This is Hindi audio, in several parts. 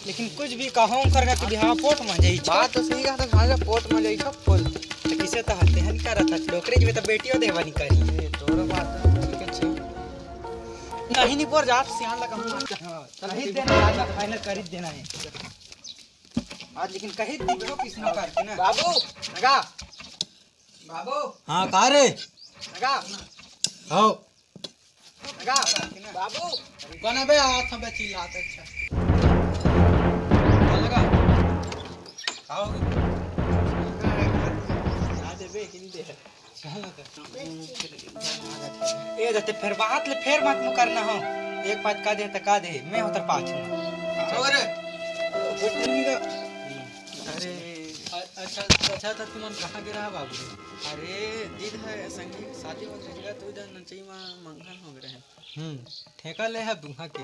लेकिन कुछ भी कहो करगा कि बिहाव पोट में जाई छ। बात तो सही कहा था, भाई पोट में जाई छ फुल। तो किसे तो हते हन करत था डोकरे में तो बेटियों देवानी करी। ए तोरा बात तो ठीक है छ। नहीं नहीं पर जा सियान लगा हम। हां कही देना आज फाइनल कर देना है आज, लेकिन कही दिखो किसने करके ना। बाबू लगा बाबू। हां का रे लगा हो लगा बाबू। कोना बे हाथ में चिल्लाते अच्छा लगा आओ आ दे बे कि नहीं दे चल ए जते फिर बात ले फिर मत मु करना हो। एक बात का दे त का दे मैं उतर पाछू और अरे अच्छा था तुमन कहां गिरा बाबू। अरे दीद है संगी शादी हो गया तो इधर नचई में मंगन हो गए हैं। ठेका ले है दुहा के।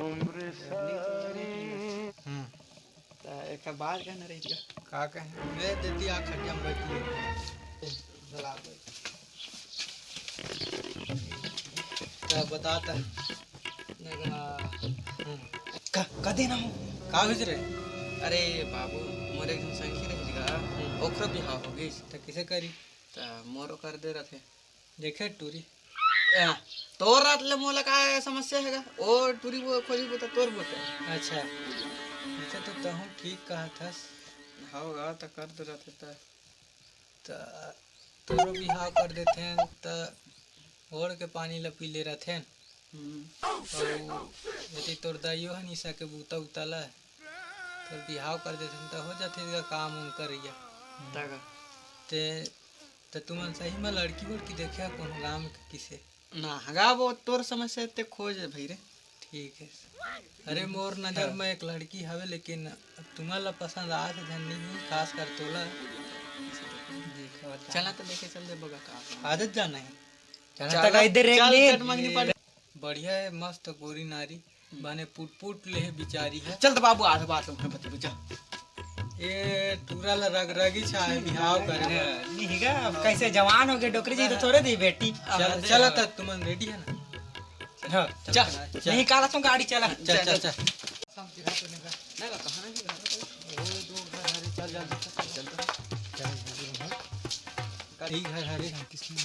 एक बात कहना रही थी का कहे मैं देती आ खटिया में बैठी जला दे क्या बताता नगा का देना हो का भेज रे। अरे बाबू मोरे एकदम संगी रही जगह ओखरो बिहाव हो गई तो किसे करी तो मोरो कर दे रहे थे देखे टूरी तो रात ले मोला का समस्या हैगा ओ टूरी वो खोजी बता तोर बता। अच्छा अच्छा तो तहु ठीक कहा था होगा तो कर दे रहे थे तो तोरो बिहाव कर देते हैं तो ओढ़ के पानी ला पी ले रहे थे और यदि तोर दाइयो है निशा के बूता उताला तो बिहाव कर देते हैं तो हो जाते काम उन करिया तगा ते तुमन सही में लड़की वड़की देखे कौन गाँव में किसे ना हगा वो तोर समस्या ते खोज है भाई रे। ठीक है अरे मोर नजर में एक लड़की हवे लेकिन तुम्हारा पसंद आए थे धनी ही खास कर तोला चला तो देखे चल दे बगा का आदत जाना है चल तक इधर एक चट मंगनी पड़ बढ़िया है मस्त गोरी नारी बने पुट पुट ले बिचारी है। चल तो बाबू आठ बात बता बचा ये टूरा ला रग रगी छा है बिहाव करे नहीं है अब कैसे जवान हो गए डोकरी जी तो थोड़े दी बेटी। चल त तुमन रेडी है ना। हां चल नहीं काला तुम गाड़ी चला चल चल चल सब जगह पे ना कहां नहीं वो दो घर हरे चल चल चल ठीक है हरे किसने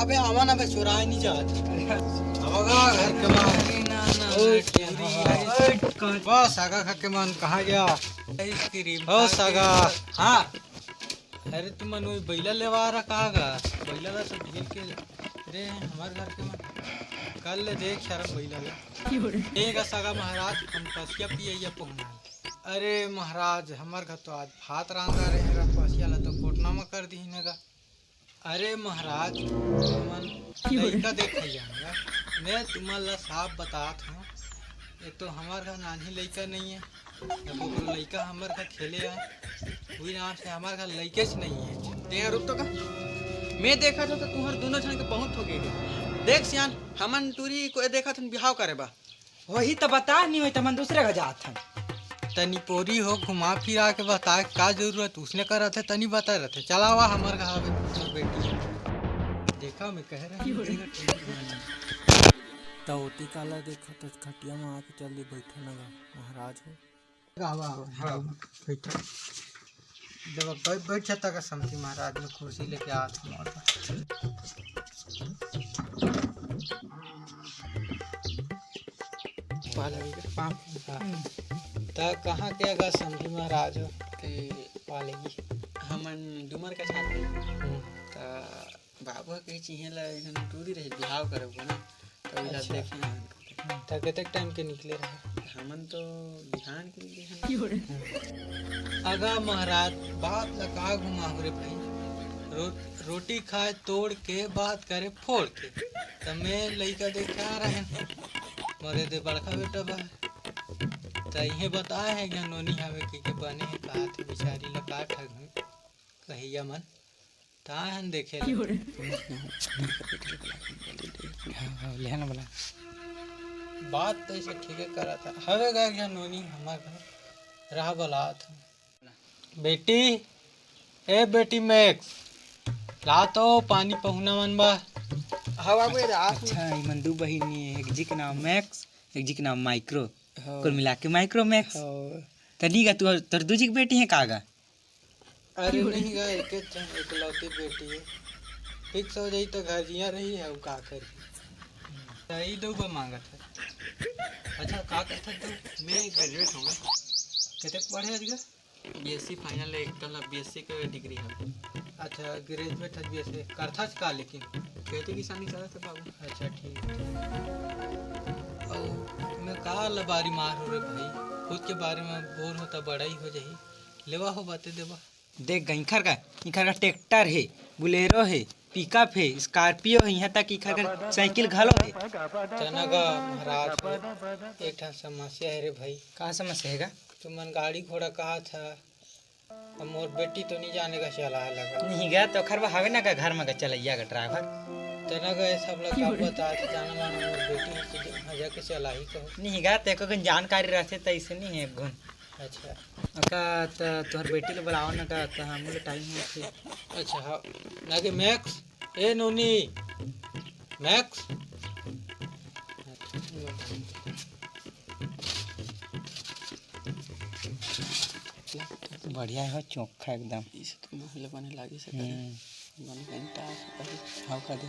अबे आवा ना बे चुराए नहीं जात अबगा घर के मान ना बस सागा खा के मन कहाँ गया आइसक्रीम हो सागा। हाँ अरे तुम मन बैला लेवा रखा गा बैला ला तो ढील के रे हमारे घर के मन कल ले देख शर्म बैला ला एक सागा महाराज हम पसिया पिया पहुना। अरे महाराज हमार घर तो आज भात रांधा रहेगा पसिया ला तो कोटना में कर दी नेगा। अरे महाराज तुमन लड़का देख जाएगा मैं तुम्हारा साफ बतात हूँ ये तो हमारे घर नानी लड़का नहीं है अब लड़का हमारे घर खेले आए वही नाम से हमारे घर लड़के से नहीं है। ते रुक तो का मैं देखा था तो तुम्हारे दोनों जन के बहुत हो गए देख सियान हमन टूरी को देखा था बिहाव करे बा वही तो बता नहीं हुई तमन दूसरे का जात है तनी पोरी हो घुमा फिरा के बता का जरूरत उसने करा थे तनी बता रहे थे चलावा हमारे घर बेटी देखा मैं कह रहा तो ओती काला देखा तो खटिया में आके चल दे बैठा लगा महाराज हो हाँ बैठा जब बैठ जाता का समझी महाराज में कुर्सी लेके आता तो कहाँ के अगर समझी महाराज हो पालेगी हमन डुमर का छात्र तो बाबू के चाहिए ला इधर टूरी रही बिहाव करे ना तो इधर देखे तो कितने टाइम के निकले रहे हमन तो बिहान के निकले अगा महाराज बात लगा घुमा रे भाई रोटी खाए तोड़ के बात करे फोड़ के तो मैं लड़का देखा रहे मरे दे बड़का बेटा बा तो ये बताए है कि नोनी हवे के बने है कहा थे बेचारी लगा ठग कहिया मन ताहन देखे लेना बोला बात तो ऐसे ठीक है करा था हवे गा क्या नोनी हमारे घर रहा बोला था बेटी ए बेटी मैक्स ला तो पानी पहुना मन बा हवा में अच्छा ई मन दू बहिनी एक जी के नाम मैक्स एक जी के नाम माइक्रो हाँ। कुल मिला के माइक्रोमैक्स। हाँ। तनी का तू तोर दूजी की बेटी है कागा? अरे नहीं गा, एक इकलौती बेटी है। फिक्स हो जाई तो घरिया रही है, का करी। सही दो मांगा था। अच्छा का करता तू? मैं ग्रेजुएट हूँ। कितने पढ़े अजगा? बीएससी फाइनल है, एक तो बीएससी का डिग्री है। अच्छा ग्रेजुएट है बीएससी करता का, लेकिन खेती किसानी करत है बाबू। अच्छा ठीक। और मैं का लबारी मार हो रे भाई, खुद के बारे में बोर होता बड़ा ही हो जाही। लेवा हो बातें देवा। देख इखर का ट्रैक्टर है, बुलेरो है, पिकअप है, स्कॉर्पियो है, यहाँ तक इखर का साइकिल घलो है। तना का महाराज भाई, एक ठा समस्या है रे भाई। कहाँ समस्या हैगा? तुमन गाड़ी घोड़ा कहा था, अब मोर बेटी तो नहीं जाने का चला लगा। नहीं गया तो खरवा हवे ना का घर में का चलैया का ड्राइवर। तना का सब लोग का बता था, जाना माना मोर बेटी हजा के चला ही कहो। नहीं गया तो एको जानकारी रहते तो ऐसे नहीं है गुण। अच्छा का तो तुहर बेटी को बुलाओ ना का तो हम टाइम है। अच्छा हाँ ना कि मैक्स, ए नोनी मैक्स। बढ़िया है चोखा एकदम। इसे तो महिला बने लागी से करे बने घंटा अरे हाउ का दे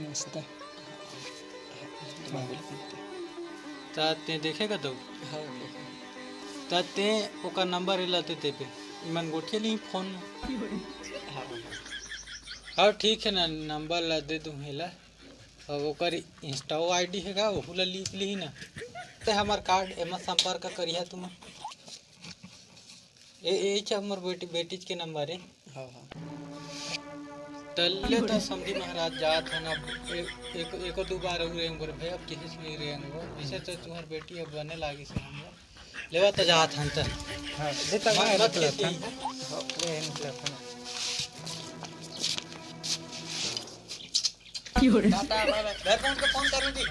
मस्त है। ते देखेगा तो हाँ ते ओका नंबर लाते ते पे इमन गोठे नहीं फोन। हाँ हाँ ठीक है ना, नंबर ला दे दूँ हेला। और ओकर इंस्टा आईडी हैगा, वो ला लिख ली ना। ते हमार कार्ड एमा संपर्क करिया तुम। ए हमर बेटी के नंबर है। हाँ हाँ तल्ले तो समझी महाराज जात है ना, एक दो बार रहेंगे भाई, अब किसी नहीं रहेंगे। इसे तो तुम्हारी बेटी अब बने लागी से हम लेवा तो जात हन त। हां दे तक मत मत खेती। हां ले निकल phone. Tata bye bye. Background को फोन कर दी।